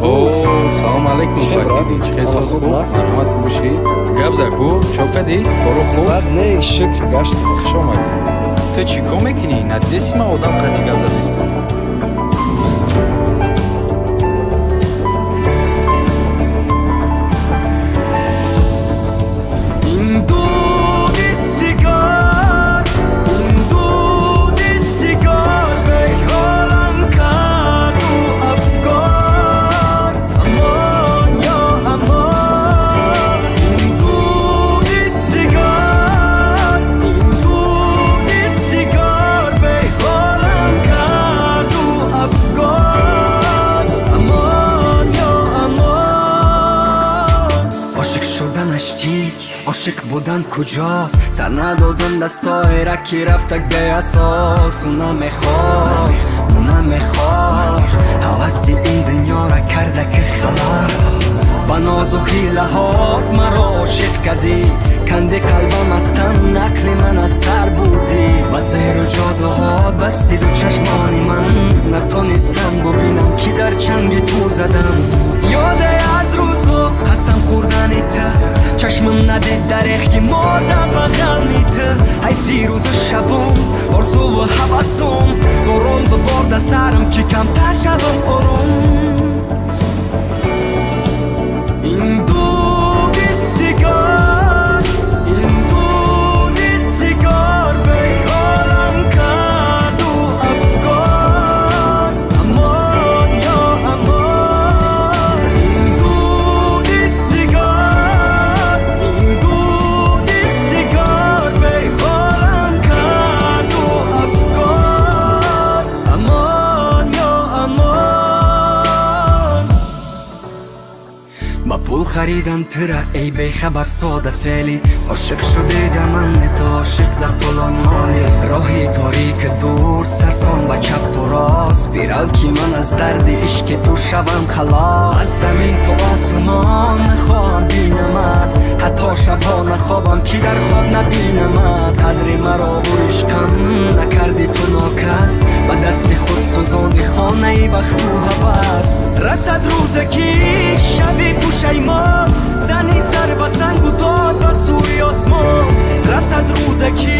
دوست. салом алайкум факидин чӣ хесо хуб марҳамат хубишӣ гап заку чокади кору хуб бад не шукр гашт хуш омадӣ ту чӣ кор мекунӣ надидеси ман одам қади гап задистам عاشق بودن کجاست سر ندادم دستای را که رفتک به اساس اون نمیخواست حواسی این دنیا را کرده که خلاص با ناز و حیله ها مرا عاشق کردی کندی قلبم از تن نقل من از سر بودی و سیر و جادو ها بستی دو چشمانی من نتونستم ببینم که در چنگ تو زدم یاده از روزها قسم خوردنی ته چشمم ندید در اختیمار بغل میته ای فیروز شبم آرزو و حواسم بارون و بارد سرم که کمتر شدم آروم این دود سیگار این دود سیگار به حالم کرد و افکار امان یا امان این دود سیگار این دود سیگار به حالم کرد و افکار امان یا امان با پول خریدم ترا ای بی خبر ساده فعلی عاشق شده من تو عاشق در پولان مالی راهی تاریک دور سرسان با چپ و راست بیرال که من از درد عشق تو شوم خلاص از زمین تو آسمان نخواهم بینمت حتی شبها نخوابم که در خواب نبینمت قدر مرا و عشقم نکردی تو ناکس با دست خود سوزاندی خانه ای بخت و هوس رسد روز که شبی پوشیمان زنی سر با سنگ و داد با سوی آسمان رسد روز که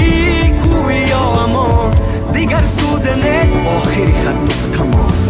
گویی یا امان دیگر سود نیست آخری خط تمام